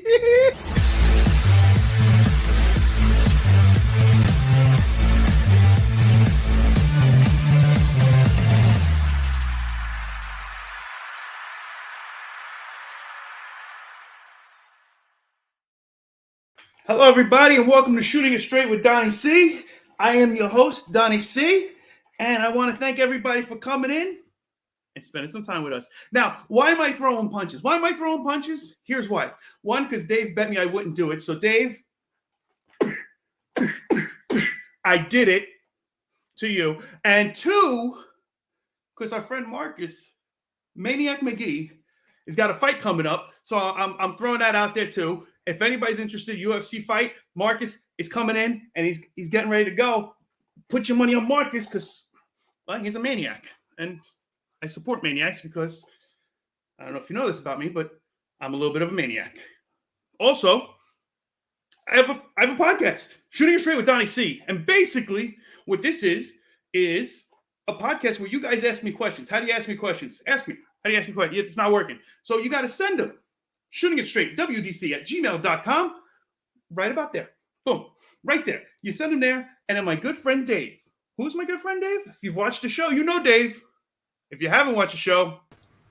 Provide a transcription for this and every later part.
Hello, everybody, and welcome to Shooting It Straight with Donnie C. I am your host, Donnie C, and I want to thank everybody for coming in and spending some time with us. Now, why am I throwing punches? Why am I throwing punches? Here's why. One, because Dave bet me I wouldn't do it. So, Dave, I did it to you. And two, because our friend Marcus, Maniac McGee, has got a fight coming up. So I'm throwing that out there too. If anybody's interested, UFC fight, Marcus is coming in and he's getting ready to go. Put your money on Marcus because, well, he's a maniac. And I support maniacs because I don't know if you know this about me, but I'm a little bit of a maniac. Also, I have a podcast, Shooting It Straight with Donnie C. And basically, what this is a podcast where you guys ask me questions. How do you ask me questions? Ask me. How do you ask me questions? It's not working. So you got to send them. Shooting It Straight, WDC@gmail.com. Right about there. Boom. Right there. You send them there. And then my good friend Dave. Who's my good friend Dave? If you've watched the show, you know Dave. If you haven't watched the show,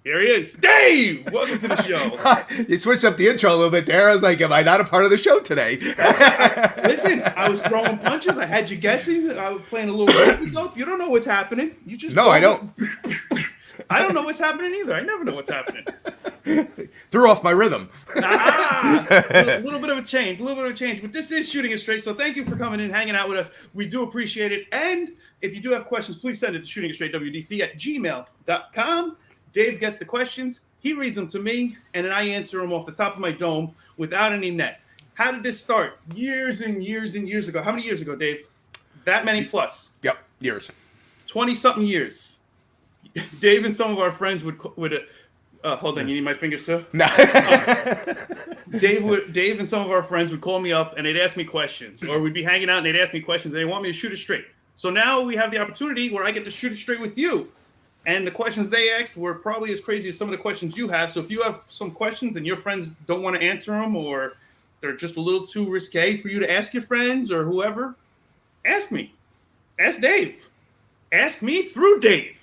here he is. Dave! Welcome to the show. You switched up the intro a little bit there. I was like, am I not a part of the show today? Listen, I was throwing punches. I had you guessing. I was playing a little rope-a-dope. You don't know what's happening. You just No, I don't. I don't know what's happening either. I never know what's happening. Threw off my rhythm. A little bit of a change. But this is Shooting It Straight. So thank you for coming in, hanging out with us. We do appreciate it. And if you do have questions, please send it to shootingitstraightwdc@gmail.com. Dave gets the questions. He reads them to me, and then I answer them off the top of my dome without any net. How did this start? Years and years and years ago. How many years ago, Dave? That many plus. Yep, years. 20-something years. Dave and some of our friends would hold on, you need my fingers too? No. Dave and some of our friends would call me up and they'd ask me questions, or we'd be hanging out and they'd ask me questions and they want me to shoot it straight. So now we have the opportunity where I get to shoot it straight with you. And the questions they asked were probably as crazy as some of the questions you have. So if you have some questions and your friends don't want to answer them, or they're just a little too risque for you to ask your friends or whoever, ask me. Ask Dave. Ask me through Dave.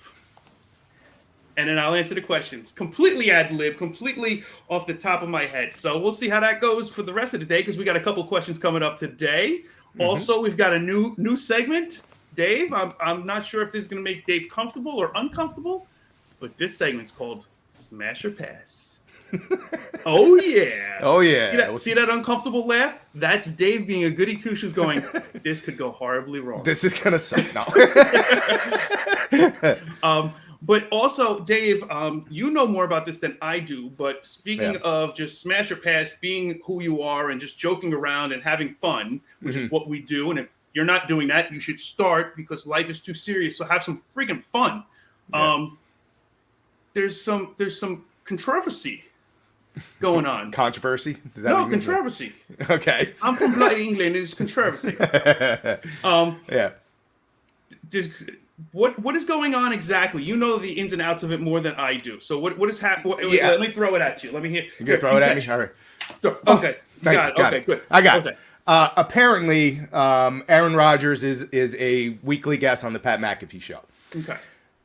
And then I'll answer the questions. Completely ad-lib, completely off the top of my head. So we'll see how that goes for the rest of the day, because we got a couple questions coming up today. Mm-hmm. Also, we've got a new segment. Dave, I'm not sure if this is going to make Dave comfortable or uncomfortable, but this segment's called Smash or Pass. Oh, yeah. Oh, yeah. See that uncomfortable laugh? That's Dave being a goody two-shoes going, this could go horribly wrong. This is going to suck. No. But also, Dave, you know more about this than I do. But speaking of just smash or pass, being who you are and just joking around and having fun, which is what we do. And if you're not doing that, you should start, because life is too serious. So have some freaking fun. Yeah. There's some controversy going on. Controversy? Does that no, controversy. Okay. I'm from Bloody England. It's controversy. Yeah. What is going on exactly? You know the ins and outs of it more than I do. So what is happening? Yeah. Let me throw it at you. Let me hear. You're going to throw it at me? All right. Okay. Got it. Good. I got it. Apparently, Aaron Rodgers is a weekly guest on the Pat McAfee show. Okay.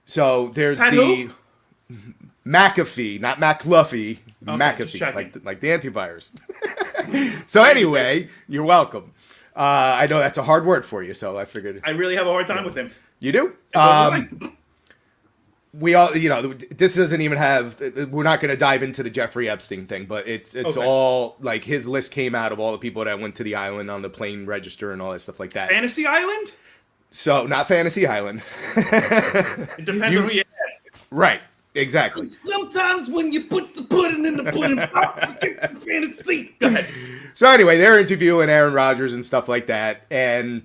So there's Pat the who? McAfee, not McLuffy, okay, McAfee, like the antivirus. So anyway, you're welcome. I know that's a hard word for you, so I figured. I really have a hard time with him. You do? We all, this doesn't even have, we're not going to dive into the Jeffrey Epstein thing, but it's okay. All, like, his list came out of all the people that went to the island on the plane register and all that stuff like that. Fantasy Island? So, not Fantasy Island. It depends on who you ask. Right, exactly. Sometimes when you put the pudding in the pudding pop, you get the fantasy. Go ahead. So, anyway, they're interviewing Aaron Rodgers and stuff like that, and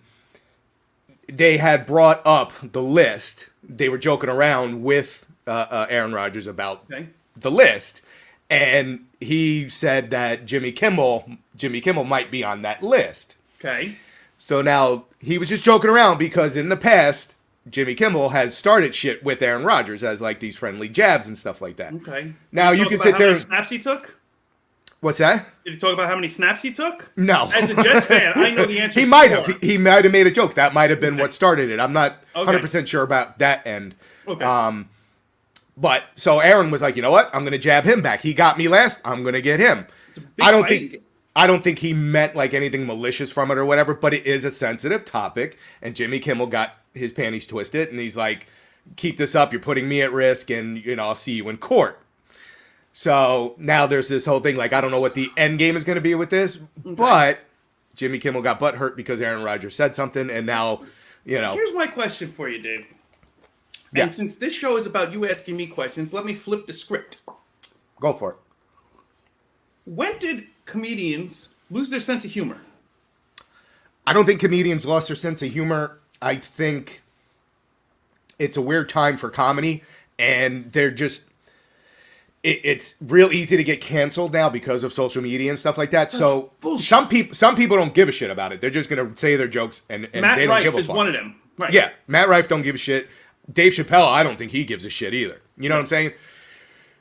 they had brought up the list. They were joking around with Aaron Rodgers about the list, and he said that Jimmy Kimmel might be on that list. Okay. So now he was just joking around because in the past, Jimmy Kimmel has started shit with Aaron Rodgers as like these friendly jabs and stuff like that. Okay. Now you can sit there. How many snaps he took? What's that? Did he talk about how many snaps he took? No. As a Jets fan, I know the answer. He might have. He might have made a joke. That might have been what started it. I'm not 100% sure about that end. Okay. But so Aaron was like, you know what? I'm going to jab him back. He got me last. I'm going to get him. It's a big fight. I don't think he meant like anything malicious from it or whatever, but it is a sensitive topic. And Jimmy Kimmel got his panties twisted, and he's like, keep this up. You're putting me at risk, and I'll see you in court. So now there's this whole thing, like, I don't know what the end game is going to be with this, but Jimmy Kimmel got butt hurt because Aaron Rodgers said something, and now, Here's my question for you, Dave. Yeah. And since this show is about you asking me questions, let me flip the script. Go for it. When did comedians lose their sense of humor? I don't think comedians lost their sense of humor. I think it's a weird time for comedy, and they're just... It's real easy to get canceled now because of social media and stuff like that. So some people don't give a shit about it. They're just gonna say their jokes and Matt they don't give a Rife is fuck. one of them. Right. Yeah, Matt Rife don't give a shit. Dave Chappelle, I don't think he gives a shit either. You know what I'm saying?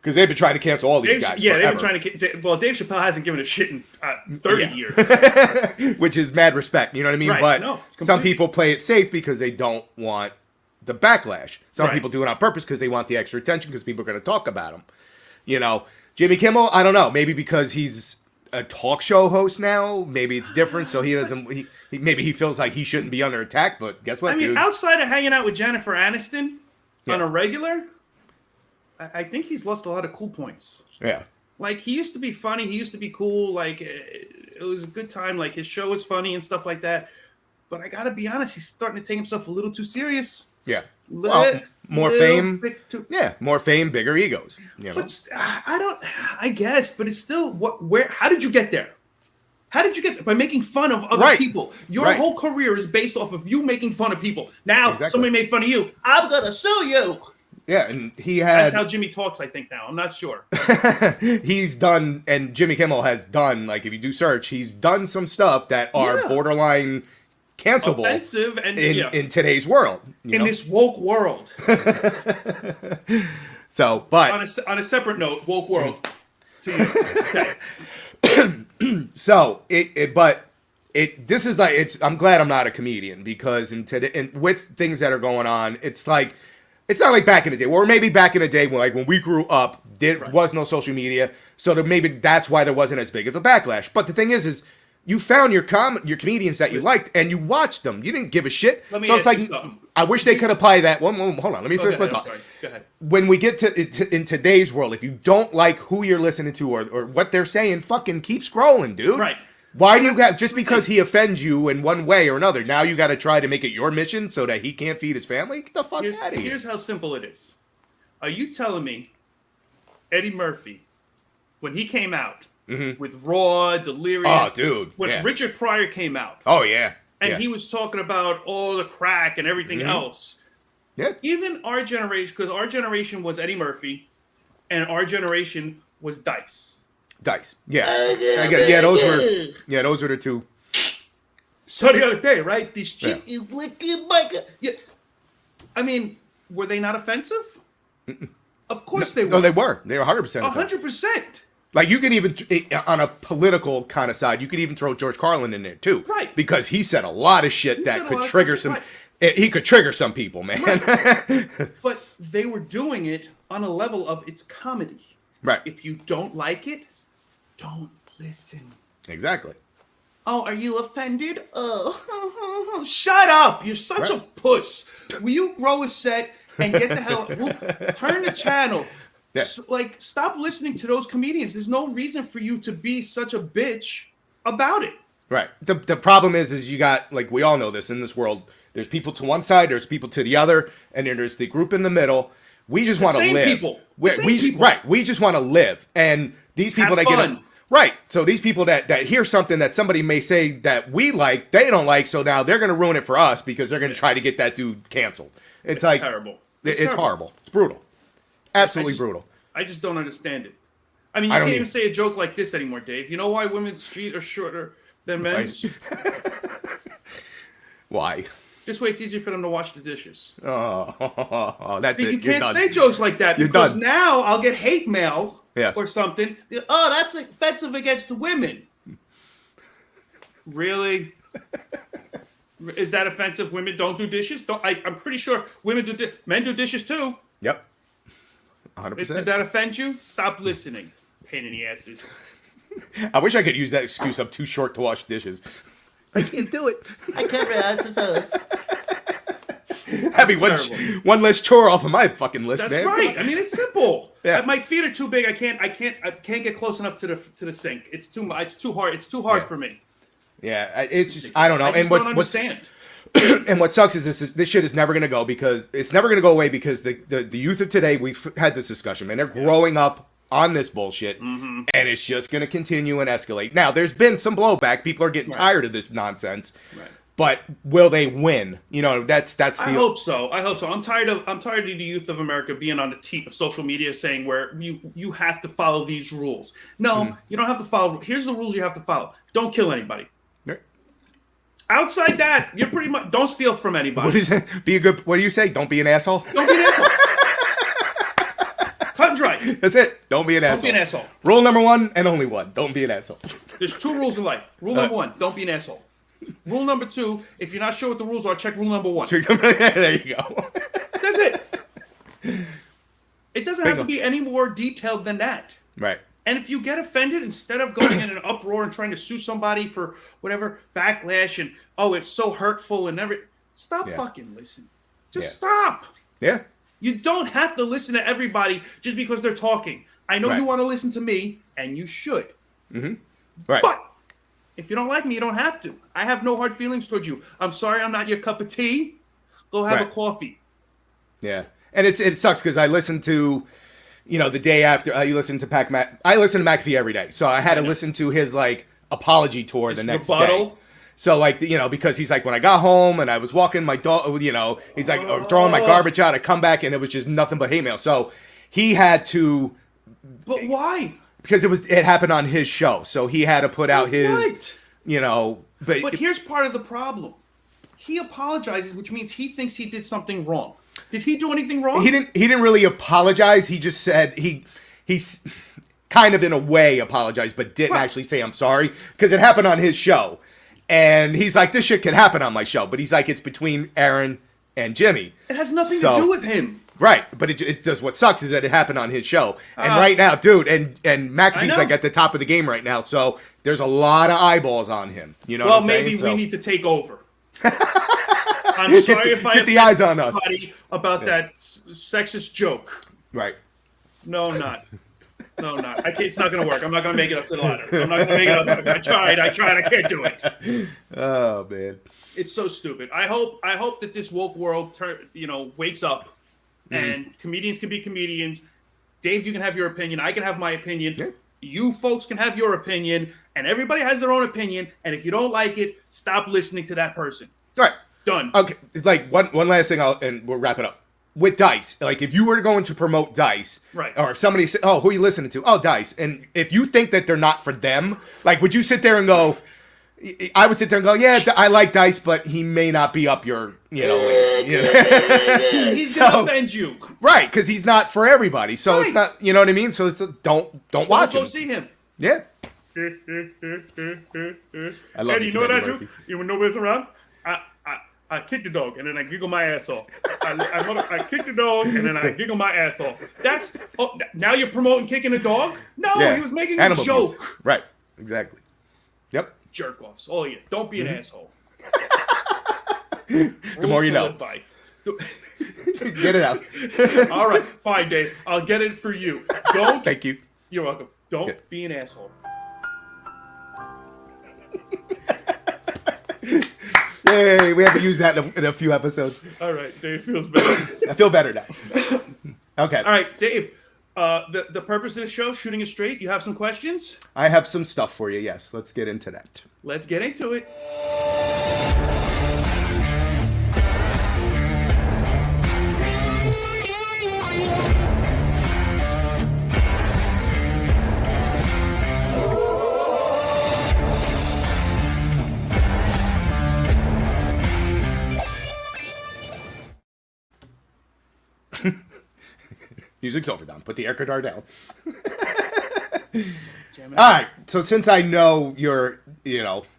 Because they've been trying to cancel all these guys. Yeah, forever. they've been trying to. Well, Dave Chappelle hasn't given a shit in 30 years, which is mad respect. You know what I mean? Right. But No, some people play it safe because they don't want the backlash. Some Right. people do it on purpose because they want the extra attention because people are going to talk about them. Jimmy Kimmel, I don't know. Maybe because he's a talk show host now. Maybe it's different, so he doesn't. Maybe he feels like he shouldn't be under attack. But guess what, I mean, dude? outside of hanging out with Jennifer Aniston on a regular, I think he's lost a lot of cool points. Yeah. Like, he used to be funny. He used to be cool. Like, it was a good time. Like, his show was funny and stuff like that. But I got to be honest, he's starting to take himself a little too serious. Yeah. Well, more fame. Yeah, more fame, bigger egos. But I guess, but it's still how did you get there? How did you get there? By making fun of other people. Your whole career is based off of you making fun of people. Now, somebody made fun of you. I'm going to sue you. Yeah, and that's how Jimmy talks, I think, now. I'm not sure. He's done, and Jimmy Kimmel has done, like, if you do search, he's done some stuff that are borderline cancelable, offensive, and in today's world, in this woke world. So, but on a separate note, woke world to you. Okay. So this is like I'm glad I'm not a comedian because and with things that are going on, it's like it's not like back in the day, or maybe back in the day when we grew up, there was no social media, so maybe that's why there wasn't as big of a backlash. But the thing is you found your comedians that you liked, and you watched them. You didn't give a shit. So it's like, I wish they could apply that. Hold on, let me finish my thought. Go ahead. When we get to in today's world, if you don't like who you're listening to or what they're saying, fucking keep scrolling, dude. Right. Why do you have, just because he offends you in one way or another, now you got to try to make it your mission so that he can't feed his family? Get the fuck out of here. Here's how simple it is. Are you telling me Eddie Murphy, when he came out, with Raw, Delirious. Oh, dude. When Richard Pryor came out. Oh, yeah. And he was talking about all the crack and everything else. Yeah. Even our generation, because our generation was Eddie Murphy, and our generation was Dice. Yeah. Those were the two. So the other day, right? This chick is licking my... Yeah. I mean, were they not offensive? Of course they were. No, they were. They were 100%. 100%. Like, you can even, on a political kind of side, you could even throw George Carlin in there, too. Right. Because he said a lot of shit that could trigger some... Right. He could trigger some people, man. Right. But they were doing it on a level of it's comedy. Right. If you don't like it, don't listen. Exactly. Oh, are you offended? Oh, shut up. You're such a puss. Will you grow a set and get the hell... Turn the channel. Yeah. So, stop listening to those comedians. There's no reason for you to be such a bitch about it. Right. The problem is you got, we all know this in this world, there's people to one side, there's people to the other, and then there's the group in the middle. We just want to live. People. Right. We just want to live. And these people Have that fun. get... Right. So these people that hear something that somebody may say that we like, they don't like, so now they're going to ruin it for us because they're going to try to get that dude canceled. It's terrible. It's horrible. It's brutal. Absolutely brutal. I just don't understand it. I mean, you can't even say a joke like this anymore, Dave. You know why women's feet are shorter than men's? Why? This way it's easier for them to wash the dishes. Oh, that's it. You can't say jokes like that because now I'll get hate mail Yeah. or something. Oh, that's offensive against the women. Really? Is that offensive? Women don't do dishes? I'm pretty sure women men do dishes too. Yep. 100%. Did that offend you? Stop listening. Pain in the asses. I wish I could use that excuse. I'm too short to wash dishes. I can't do it. I can't realize Having one less chore off of my fucking list, That's man. right. I mean, it's simple. Yeah. My feet are too big. I can't get close enough to the sink. It's too hard. It's too hard for me. Yeah, it's just I don't know. I just And don't understand. and what sucks is this shit is never gonna go because it's never gonna go away because the youth of today, we've had this discussion, man. They're growing up on this bullshit, and it's just gonna continue and escalate. Now, there's been some blowback. People are getting tired of this nonsense. Right. But will they win? You know, that's the. I hope so. I'm tired of the youth of America being on the teat of social media saying where you have to follow these rules. No, you don't have to follow. Here's the rules you have to follow. Don't kill anybody. Outside that, you're pretty much don't steal from anybody. What is it? Be a good. What do you say? Don't be an asshole. Don't be an asshole. Cut and dry. That's it. Don't be an asshole. Don't be an asshole. Rule number one and only one. Don't be an asshole. There's 2 rules in life. Rule number 1, don't be an asshole. Rule number 2, if you're not sure what the rules are, check rule number 1. There you go. That's it. It doesn't have to be any more detailed than that. Right. And if you get offended, instead of going in an uproar and trying to sue somebody for whatever backlash and it's so hurtful and stop fucking listening. Just stop. Yeah. You don't have to listen to everybody just because they're talking. I know you want to listen to me, and you should. Mm-hmm. Right. But if you don't like me, you don't have to. I have no hard feelings towards you. I'm sorry I'm not your cup of tea. Go have a coffee. Yeah. And it sucks because I listened to, the day after you listen to I listen to McAfee every day. So I had to listen to his apology tour the next day. So because he's like, when I got home and I was walking my dog, he's like throwing my garbage out, I come back and it was just nothing but hate mail. So he had to. But why? Because it happened on his show. So he had to put out his, But here's part of the problem. He apologizes, which means he thinks he did something wrong. Did he do anything wrong? He didn't really apologize. He just said he's kind of in a way apologized, but didn't actually say I'm sorry because it happened on his show. And he's like, this shit can happen on my show, but he's like, it's between Aaron and Jimmy. It has nothing to do with him. Right, but it does. What sucks is that it happened on his show, and right now, dude, and McAfee's like at the top of the game right now, so there's a lot of eyeballs on him. You know what I'm saying? Well, maybe we need to take over. I'm sorry if I get the eyes on us about that sexist joke. Right? No, not. It's not going to work. I'm not going to make it up to the ladder. I'm not going to make it up. I tried. I can't do it. Oh man, it's so stupid. I hope that this woke world wakes up. And comedians can be comedians. Dave, you can have your opinion. I can have my opinion. Yeah. You folks can have your opinion. And everybody has their own opinion. And if you don't like it, stop listening to that person. All right. Done. Okay. One last thing, and we'll wrap it up. With Dice, if you were going to promote Dice, right? Or if somebody said, "Oh, who are you listening to?" Oh, Dice. And if you think that they're not for them, would you sit there and go? I would sit there and go, yeah, I like Dice, but he may not be up your, He's gonna offend you, right? Because he's not for everybody. So it's not, you know what I mean. So it's don't watch him. Go see him. Yeah. I love you know what I do? When nobody's around, I kick the dog and then I giggle my ass off. I kick the dog and then I giggle my ass off. That's now you're promoting kicking a dog? No, he was making a joke. Abuse. Right. Exactly. Yep. Jerk offs. Oh yeah. Don't be an asshole. The more you know. Get it out. All right. Fine, Dave. I'll get it for you. Don't. Thank you. You're welcome. Don't be an asshole. Yay, we haven't used that in a few episodes. All right. Dave feels better. I feel better now. Okay. All right, Dave. The purpose of the show, shooting it straight. You have some questions? I have some stuff for you. Yes, let's get into that. Let's get into it. Music's over, Don. Put the air guitar down. Gemini. All right. So since I know your,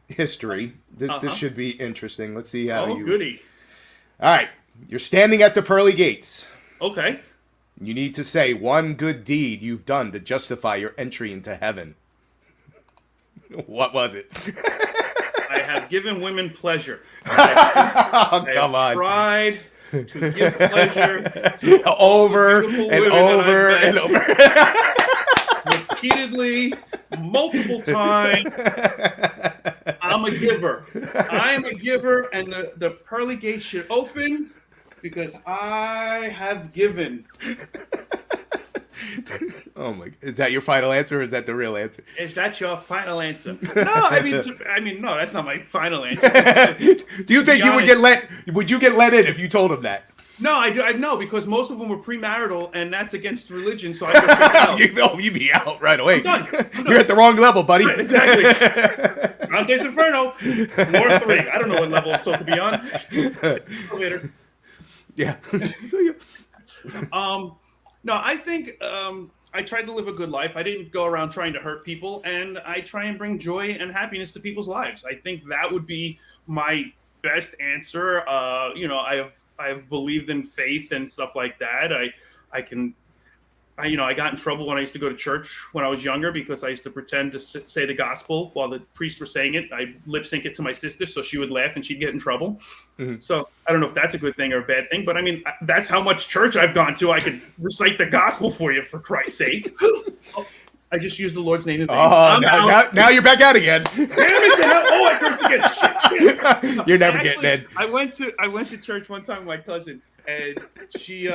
history, this should be interesting. Let's see how you. Oh, goody. All right. You're standing at the pearly gates. Okay. You need to say one good deed you've done to justify your entry into heaven. What was it? I have given women pleasure. Oh, come on. Tried to give pleasure to over beautiful and women over that and I've over. met repeatedly, multiple times. I'm a giver. I'm a giver, and the pearly gates should open because I have given. Oh my! Is that your final answer, or is that the real answer? Is that your final answer? No, I mean, no, that's not my final answer. Do you think you would get let? Would you get let in if you told him that? No, I know because most of them were premarital, and that's against religion. So I You'd be out right away. I'm done. You're at the wrong level, buddy. Right, exactly. Dante's Inferno, floor 3. I don't know what level I'm supposed to be on. Elevator. Yeah. No, I think I tried to live a good life. I didn't go around trying to hurt people, and I try and bring joy and happiness to people's lives. I think that would be my best answer. I have believed in faith and stuff like that. I got in trouble when I used to go to church when I was younger because I used to pretend to say the gospel while the priests were saying it. I lip sync it to my sister so she would laugh and she'd get in trouble. Mm-hmm. So I don't know if that's a good thing or a bad thing, but I mean, that's how much church I've gone to. I could recite the gospel for you, for Christ's sake. I just used the Lord's name in vain. Oh, now you're back out again. Damn it to hell. Oh, I cursed again. Shit. You're never getting in. I went to church one time with my cousin, and she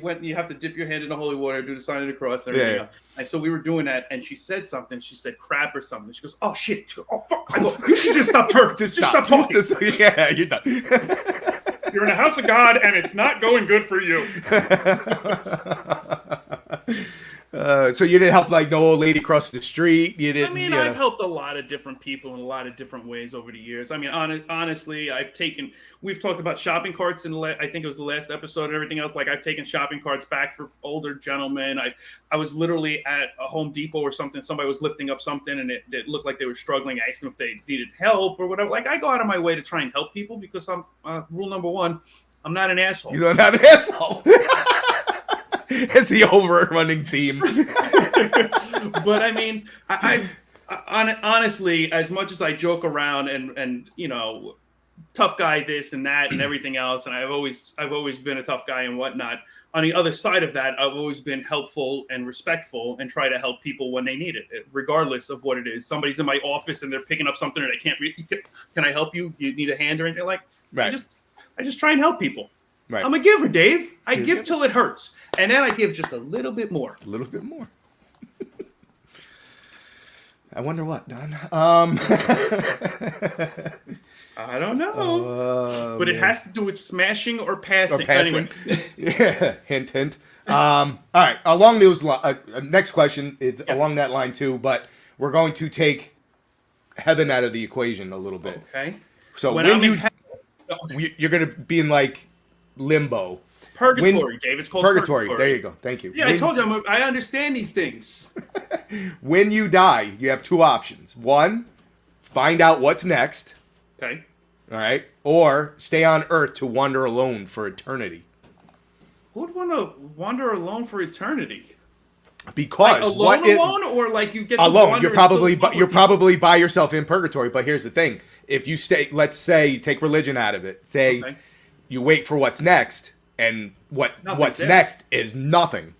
went, you have to dip your hand in the holy water, do the sign of the cross, and everything else. And so we were doing that, and she said something. She said crap or something. She goes, oh, shit. She goes, oh, fuck. I go, you should just stop stop talking. Yeah, you're done. You're in the house of God, and it's not going good for you. So you didn't help like no old lady cross the street. You didn't. I mean, I've helped a lot of different people in a lot of different ways over the years. I mean, honestly, we've talked about shopping carts I think it was the last episode and everything else. Like I've taken shopping carts back for older gentlemen. I was literally at a Home Depot or something. Somebody was lifting up something and it looked like they were struggling. I asked them if they needed help or whatever. Like I go out of my way to try and help people because I'm rule number one, I'm not an asshole. You're not an asshole. It's the overrunning theme. But I mean, honestly, as much as I joke around and tough guy this and that and everything else, and I've always been a tough guy and whatnot. On the other side of that, I've always been helpful and respectful and try to help people when they need it, regardless of what it is. Somebody's in my office and they're picking up something and they can't read. Can I help you? You need a hand or anything? Like, right. I just try and help people. Right. I'm a giver, Dave. I give till it hurts. And then I give just a little bit more. A little bit more. I wonder what, Don. I don't know. But it has to do with smashing or passing. Anyway. Yeah. Hint, hint. All right. Along those next question is along that line too, but we're going to take heaven out of the equation a little bit. Okay. So when you're going to be in like limbo. Purgatory, Dave. It's called purgatory. There you go. Thank you. Yeah, I told you I understand these things. When you die, you have two options. One, find out what's next. Okay. All right. Or stay on Earth to wander alone for eternity. Who would want to wander alone for eternity? Because like alone, or like you get alone. You're probably by yourself in purgatory. But here's the thing: if you stay, let's say, you take religion out of it. Say you wait for what's next. And what's next is nothing.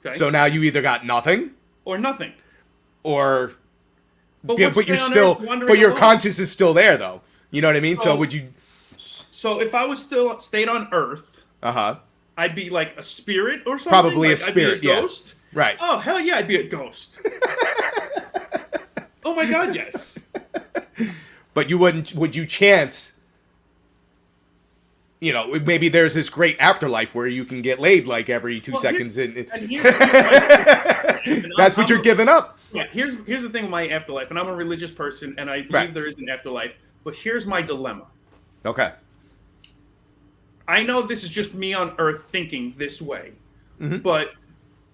Okay. So now you either got nothing or nothing, or but your conscience is still there though. You know what I mean? So would you? So if I was still stayed on Earth, I'd be like a spirit or something. Probably like, a spirit, I'd be a ghost. Right. Oh hell yeah, I'd be a ghost. Oh my god, yes. But you wouldn't? Would you chance? Maybe there's this great afterlife where you can get laid like every 2 seconds. That's what you're giving up. Yeah, here's the thing with my afterlife, and I'm a religious person, and I believe there is an afterlife. But here's my dilemma. Okay. I know this is just me on Earth thinking this way, but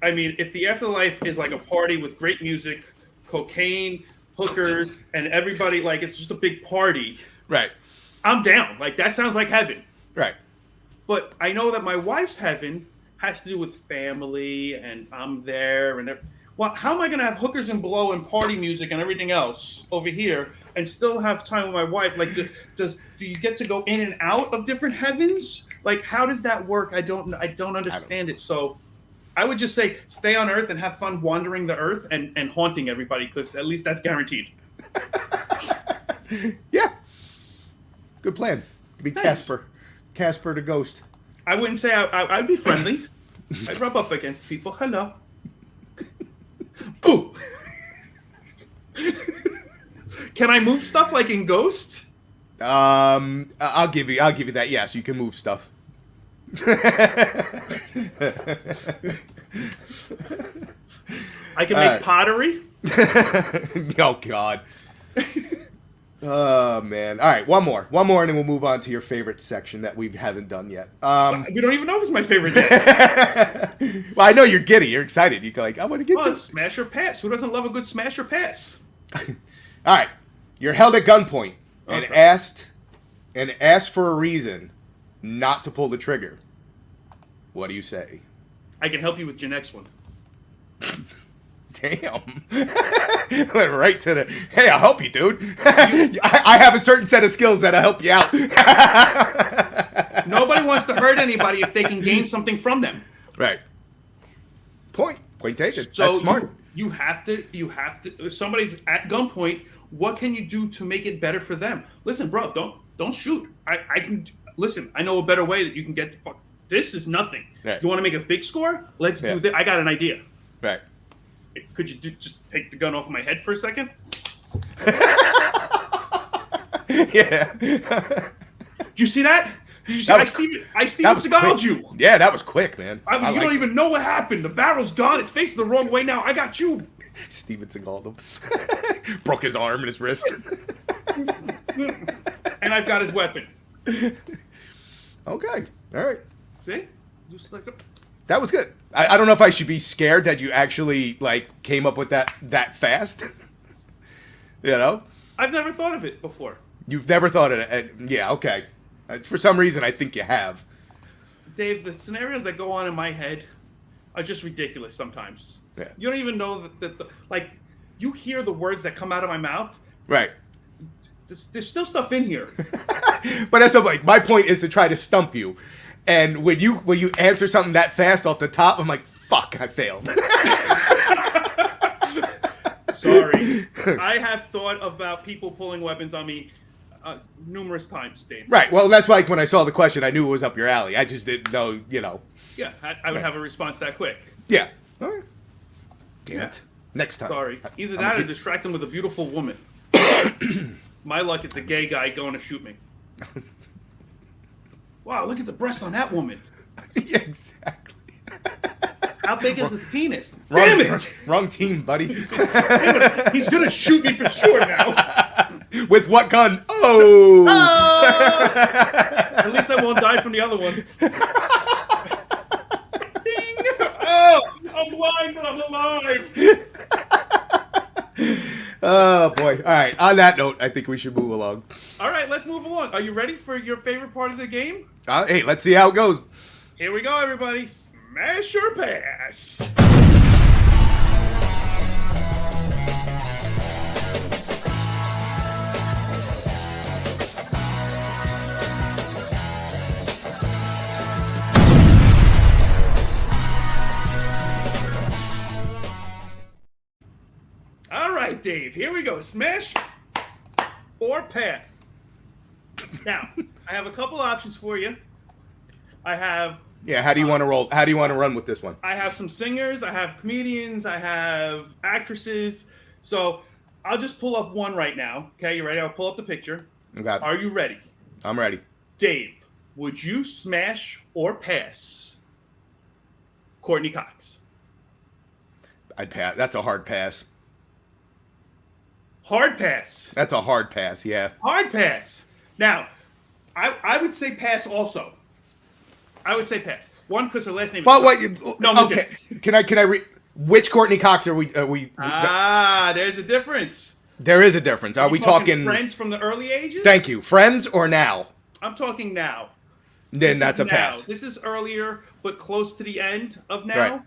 I mean, if the afterlife is like a party with great music, cocaine, hookers, and everybody, like it's just a big party, Right. I'm down. Like that sounds like heaven. Right. But I know that my wife's heaven has to do with family, and I'm there, and well, how am I going to have hookers and blow and party music and everything else over here, and still have time with my wife? Like, do you get to go in and out of different heavens? Like, how does that work? I don't understand it. So, I would just say stay on Earth and have fun wandering the Earth and haunting everybody, because at least that's guaranteed. Yeah. Good plan. Be Thanks. Casper the ghost. I wouldn't say I'd be friendly. I'd rub up against people. Hello. Boo. Can I move stuff like in Ghost? I'll give you that. Yes, you can move stuff. I can make pottery. Oh God. Oh man. All right, one more, and then we'll move on to your favorite section that we haven't done yet. We don't even know if it's my favorite yet. Well, I know you're giddy. You're excited. You're like, I want to get to smash or pass. Who doesn't love a good smash or pass? All right, you're held at gunpoint and asked for a reason not to pull the trigger. What do you say? I can help you with your next one. Damn. Went right to the, hey, I'll help you, dude. I have a certain set of skills that'll help you out. Nobody wants to hurt anybody if they can gain something from them. Right. Point taken. So That's smart. You have to, if somebody's at gunpoint, what can you do to make it better for them? Listen, bro, don't shoot. I can, listen, I know a better way that you can get the fuck. This is nothing. Right. You want to make a big score? Let's do this. I got an idea. Right. Could you just take the gun off my head for a second? Yeah. Did you see that? Did you see? I Steven Seagal'd you. Yeah, that was quick, man. You don't even know what happened. The barrel's gone. It's facing the wrong way now. I got you. Steven Seagal'd him. Broke his arm and his wrist. And I've got his weapon. Okay. All right. See? Just like that was good. I don't know if I should be scared that you actually like came up with that fast. You know? I've never thought of it before. You've never thought of it. Yeah, okay. For some reason, I think you have. Dave, the scenarios that go on in my head are just ridiculous sometimes. Yeah. You don't even know that like, you hear the words that come out of my mouth. Right. There's still stuff in here. But that's like, my point is to try to stump you. And when you answer something that fast off the top, I'm like, fuck, I failed. Sorry. I have thought about people pulling weapons on me numerous times, Dave. Right. Well, that's like when I saw the question, I knew it was up your alley. I just didn't know, you know. Yeah, I would have a response that quick. Yeah. All right. Damn it. Next time. Sorry. Either that or distract them with a beautiful woman. My luck, it's a gay guy going to shoot me. Wow, look at the breast on that woman. Yeah, exactly. How big is his penis? Damn it! Wrong team, buddy. Damn it. He's going to shoot me for sure now. With what gun? Oh! At least I won't die from the other one. Ding! Oh, I'm blind, but I'm alive. Oh, boy. All right. On that note, I think we should move along. All right, let's move along. Are you ready for your favorite part of the game? Hey, let's see how it goes. Here we go, everybody. Smash or pass. All right, Dave, here we go. Smash or pass. Now, I have a couple options for you. I have... Yeah, how do you want to roll? How do you want to run with this one? I have some singers, I have comedians, I have actresses. So I'll just pull up one right now. Okay, you ready? I'll pull up the picture. Okay. Are you ready? I'm ready. Dave, would you smash or pass Courtney Cox? I'd pass. That's a hard pass. Hard pass. That's a hard pass, yeah. Hard pass. Now, I would say pass also. I would say pass. One, because her last name. But is what? No, I'm okay. Can I read? Which Courtney Cox are we? There's a difference. There is a difference. Are we talking Friends from the early ages? Thank you. Friends or now? I'm talking now. Then that's a pass. This is earlier, but close to the end of now. Right.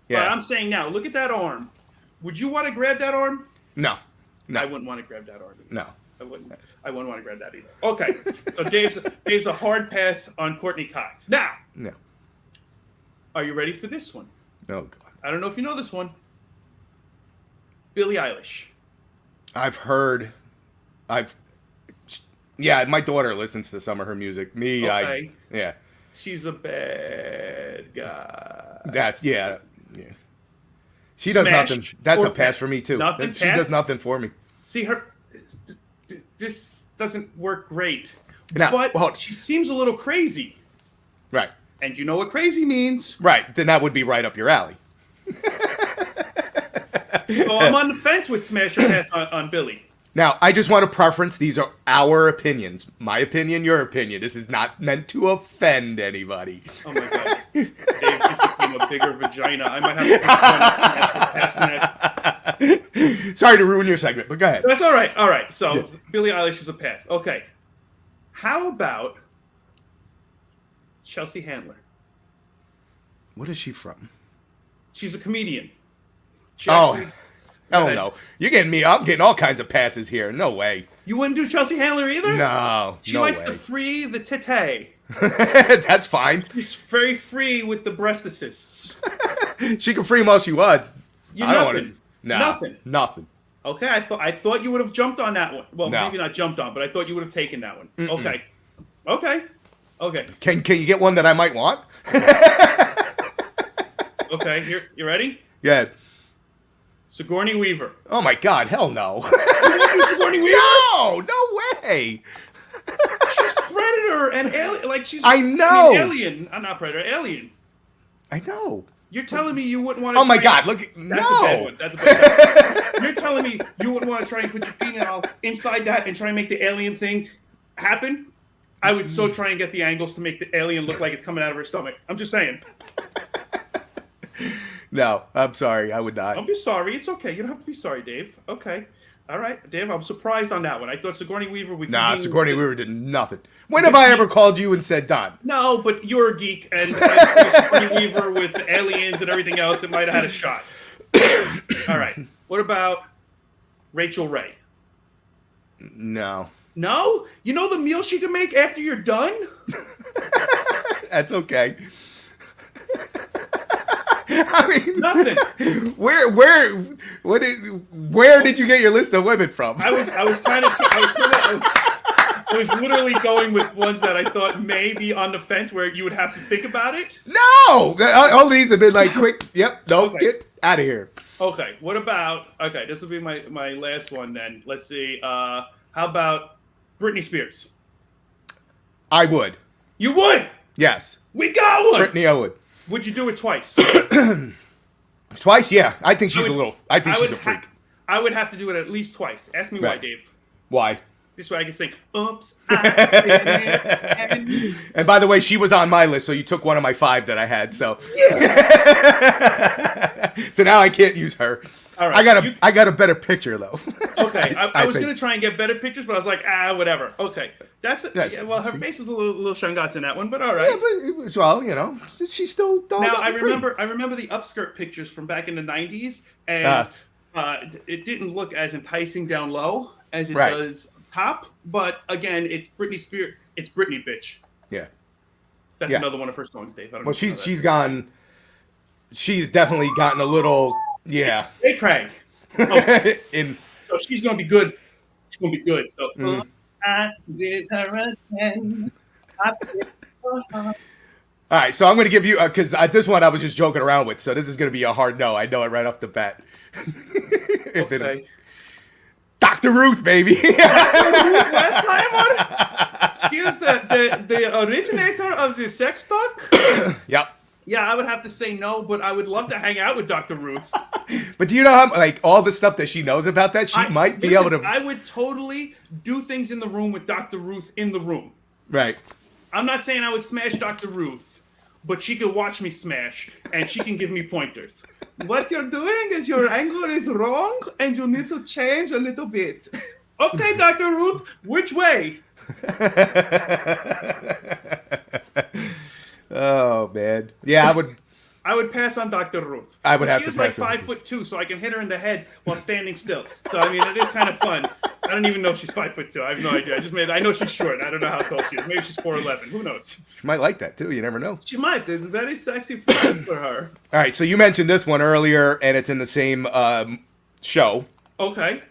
Yeah. But I'm saying now. Look at that arm. Would you want to grab that arm? No. I wouldn't want to grab that arm. No. I wouldn't want to grab that either. Okay. So Dave's a hard pass on Courtney Cox. Now. No. Are you ready for this one? Oh God. I don't know if you know this one. Billie Eilish. I've heard. Yeah, my daughter listens to some of her music. Okay. Yeah. She's a bad guy. Yeah. She does nothing. That's a pass for me too. She does nothing for me. See her. This doesn't work great. Now, but she seems a little crazy. Right. And you know what crazy means. Right. Then that would be right up your alley. So I'm on the fence with smash or pass on Billie. Now, I just want to preference, these are our opinions. My opinion, your opinion. This is not meant to offend anybody. Oh my God. Dave just became a bigger vagina. I might have to pass next. Sorry to ruin your segment, but go ahead. That's all right. All right. So Billie Eilish is a pass. Okay. How about Chelsea Handler? What is she from? She's a comedian. Hell no. You're getting me. I'm getting all kinds of passes here. No way. You wouldn't do Chelsea Handler either? No. She likes to free the tete. That's fine. She's very free with the breast assists. She can free them all she wants. Nothing. Okay, I thought you would have jumped on that one. Well, maybe not jumped on, but I thought you would have taken that one. Mm-mm. Okay. Can you get one that I might want? Okay, you ready? Yeah. Sigourney Weaver. Oh my God! Hell no. You want to do Sigourney Weaver? No way. She's Predator and Alien. Like she's. I know. Alien. I'm not Predator. Alien. I know. You're telling me you wouldn't want to. Oh my God! Look. That's a bad one. That's a bad one. You're telling me you wouldn't want to try and put your penile inside that and try and make the alien thing happen? I would so try and get the angles to make the alien look like it's coming out of her stomach. I'm just saying. No, I'm sorry. I would not. Don't be sorry. It's okay. You don't have to be sorry, Dave. Okay. All right, Dave, I'm surprised on that one. I thought Sigourney Weaver would... Sigourney Weaver did nothing. When have I ever called you and said done? No, but you're a geek, and Sigourney Weaver with aliens and everything else, it might have had a shot. All right. What about Rachel Ray? No. No? You know the meal she can make after you're done? That's okay. I mean, nothing. Where did you get your list of women from? I was literally going with ones that I thought may be on the fence where you would have to think about it. No, all these have been like quick. Yep, no, get out of here. Okay, what about? Okay, this will be my last one then. Let's see. How about Britney Spears? I would. You would? Yes. We got one. Britney, I would. Would you do it twice? Twice? Yeah. I think she's she's a freak. I would have to do it at least twice. Ask me why, Dave. Why? This way I can sing, oops, I did it. And by the way, she was on my list, so you took one of my 5 that I had, so. Yeah. So now I can't use her. All right. I got a better picture, though. Okay. I was going to try and get better pictures, but I was like, whatever. Okay. Well, her face is a little Shangatz in that one, but all right. Yeah, but, well, she's still... Now, I remember the upskirt pictures from back in the 90s, and it didn't look as enticing down low as it does top, but again, it's Britney Spears. It's Britney, bitch. Yeah. That's another one of her songs, Dave. I don't know she's definitely gotten a little... Yeah. Hey, Craig. Okay. So she's gonna be good. She's gonna be good. So I did her again. All right, so I'm gonna give you because this one I was just joking around with. So this is gonna be a hard no. I know it right off the bat. Okay. Dr. Ruth, baby. Last time on. She is the originator of the sex talk. Yep. Yeah, I would have to say no, but I would love to hang out with Dr. Ruth. But do you know how, all the stuff that she knows about that, she might be able to... I would totally do things in the room with Dr. Ruth in the room. Right. I'm not saying I would smash Dr. Ruth, but she can watch me smash, and she can give me pointers. What you're doing is your angle is wrong, and you need to change a little bit. Okay, Dr. Ruth, which way? Oh man, yeah, I would pass on Dr. Ruth. I would have she to is like pass 5'2", so I can hit her in the head while standing still. So I mean, it is kind of fun. I don't even know if she's 5'2". I have no idea. I know she's short. I don't know how tall she is. Maybe she's 4'11". Who knows? She might like that too. You never know. She might. There's very sexy friends for her. All right, so you mentioned this one earlier, and it's in the same show. Okay.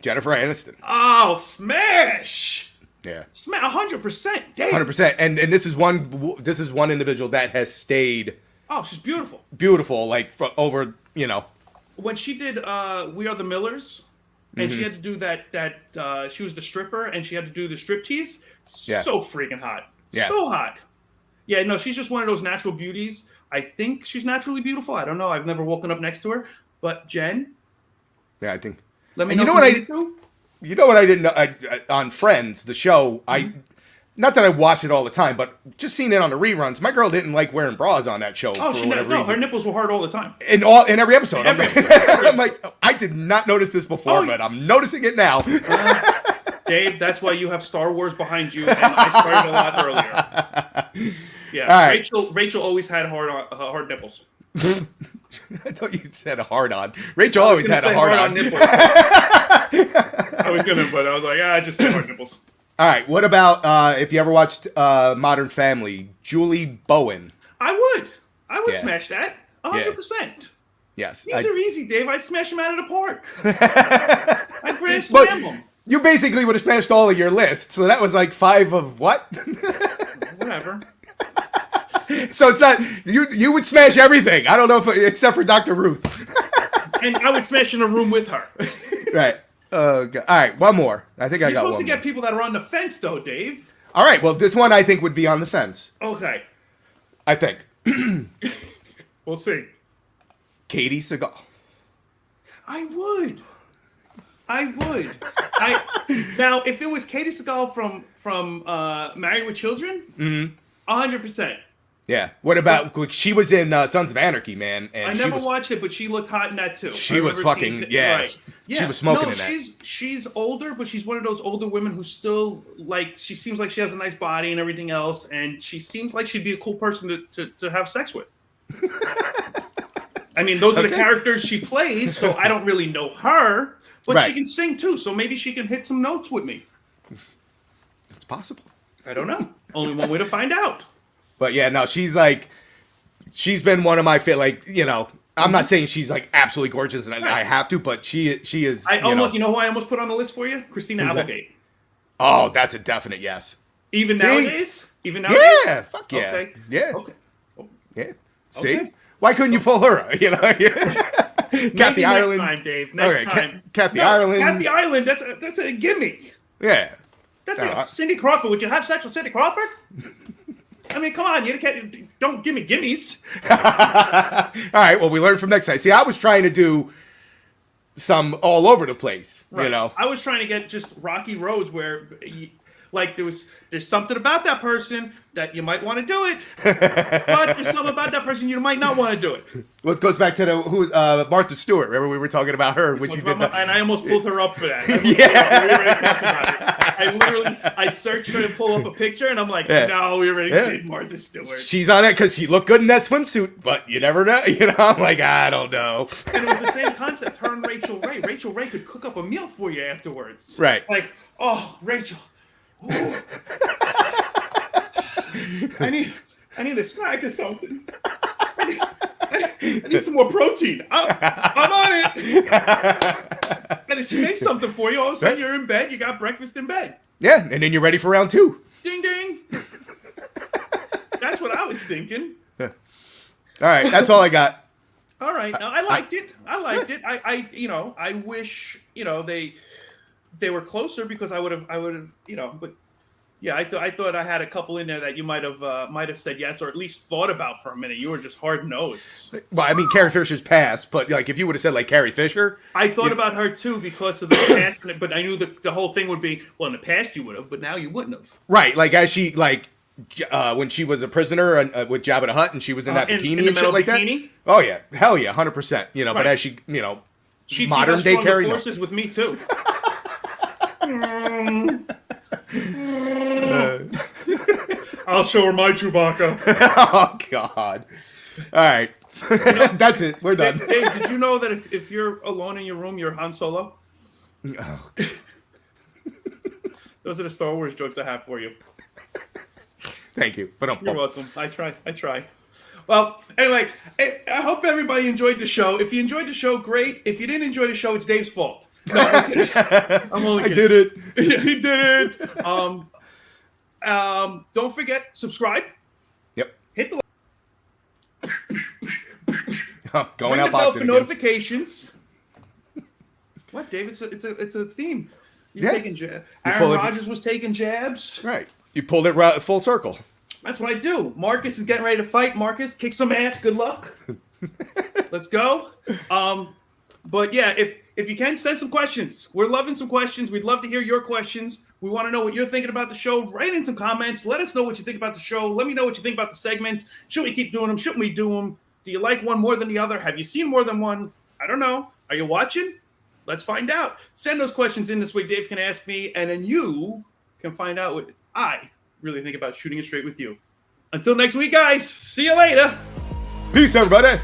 Jennifer Aniston. Oh, smash! Yeah. 100%. Damn. 100%. And this is one individual that has stayed. Oh, she's beautiful. Beautiful, like over, When she did We Are the Millers, and she had to do that she was the stripper, and she had to do the striptease. Yeah. So freaking hot. Yeah. So hot. Yeah, no, she's just one of those natural beauties. I think she's naturally beautiful. I don't know. I've never woken up next to her. But Jen. Yeah, I think. Let me and know. You know what I didn't know on Friends, the show. Not that I watch it all the time, but just seeing it on the reruns. My girl didn't like wearing bras on that show for whatever reason. Her nipples were hard all the time. In every episode. I'm like, I did not notice this before, but I'm noticing it now. Dave, that's why you have Star Wars behind you, and I started a lot earlier. Yeah, right. Rachel always had hard nipples. I thought you said a hard on. Rachel always had a hard on. Nipples. I was gonna, but I was like, I just said hard nipples. All right. What about if you ever watched Modern Family? Julie Bowen. I would smash that 100%. Yes. These are easy, Dave. I'd smash them out of the park. I'd grand slam them. You basically would have smashed all of your lists. So that was like 5 of what? Whatever. So it's not you would smash everything. I don't know except for Dr. Ruth. And I would smash in a room with her. Right. All right, one more. I think I got one. You're supposed to get people that are on the fence, though, Dave. All right. Well, this one I think would be on the fence. Okay. I think. We'll see. Katie Sagal. I would. Now, if it was Katie Sagal from Married with Children, 100%. Yeah. What about she was in Sons of Anarchy, man? And I never watched it, but she looked hot in that too. She was fucking right. She was smoking in that. She's older, but she's one of those older women who still she seems like she has a nice body and everything else, and she seems like she'd be a cool person to have sex with. I mean, those are the characters she plays, so I don't really know her, but she can sing too, so maybe she can hit some notes with me. It's possible. I don't know. Only one way to find out. But yeah, no, she's been one of my I'm not saying she's like absolutely gorgeous and I have to, but she is. You know who I almost put on the list for you? Christina Applegate. Oh, that's a definite yes. Even nowadays? Yeah, fuck yeah. Okay. Yeah. Okay. Yeah. See? Okay. Why couldn't you pull her? Kathy Ireland. Next time, Dave. Next time. Kathy Ireland. Kathy Ireland. That's a gimme. Yeah. That's it. Cindy Crawford. Would you have sex with Cindy Crawford? I mean, come on, don't give me gimmies. All right, well, we learned from next time. See, I was trying to do some all over the place, right. I was trying to get just rocky roads where, there's something about that person that you might want to do it, but there's something about that person you might not want to do it. Well, it goes back to Martha Stewart. Remember we were talking about her when she did that, and I almost pulled her up for that. I searched her to pull up a picture, and I'm like, no, we already did Martha Stewart. She's on it because she looked good in that swimsuit, but you never know. I'm like, I don't know. And it was the same concept. Her and Rachel Ray. Rachel Ray could cook up a meal for you afterwards. Right. Like, oh, Rachel. I need a snack or something. I need some more protein. I'm on it. And if she makes something for you, all of a sudden you're in bed. You got breakfast in bed. Yeah, and then you're ready for round 2. Ding ding. That's what I was thinking. Yeah. All right, that's all I got. All right, no, I liked it. I wish they were closer because I would have, but yeah, I thought I had a couple in there that you might have said yes or at least thought about for a minute. You were just hard nosed. Well, I mean, Carrie Fisher's passed, but if you would have said Carrie Fisher, I thought about her too because of the past, but I knew the whole thing would be in the past you would have, but now you wouldn't have. Right, as she when she was a prisoner with Jabba the Hutt, and she was in that bikini and shit like bikini? that. Oh yeah, hell yeah, 100%. You know, Right. but as she, She'd modern see day how strong Carrie, the no. force is with me too. I'll show her my Chewbacca. Oh God! All right, that's it. We're done. Dave, did you know that if you're alone in your room, you're Han Solo? Oh, Those are the Star Wars jokes I have for you. thank you, but You're welcome. I try. Well, anyway, I hope everybody enjoyed the show. If you enjoyed the show, great. If you didn't enjoy the show, it's Dave's fault. No, I'm kidding. I'm only kidding. I did it. He did it. Don't forget, subscribe. Yep. Hit the Going ring out the bell boxing for again. notifications. What, Dave? It's a theme. You're taking jabs. Aaron Rodgers was taking jabs. Right. You pulled it full circle. That's what I do. Marcus is getting ready to fight. Marcus, kick some ass. Good luck. Let's go. But yeah, if you can, send some questions. We're loving some questions. We'd love to hear your questions. We want to know what you're thinking about the show. Write in some comments. Let us know what you think about the show. Let me know what you think about the segments. Should we keep doing them? Shouldn't we do them? Do you like one more than the other? Have you seen more than one? I don't know. Are you watching? Let's find out. Send those questions in this way. Dave can ask me, and then you can find out what I really think about shooting it straight with you. Until next week, guys. See you later. Peace, everybody.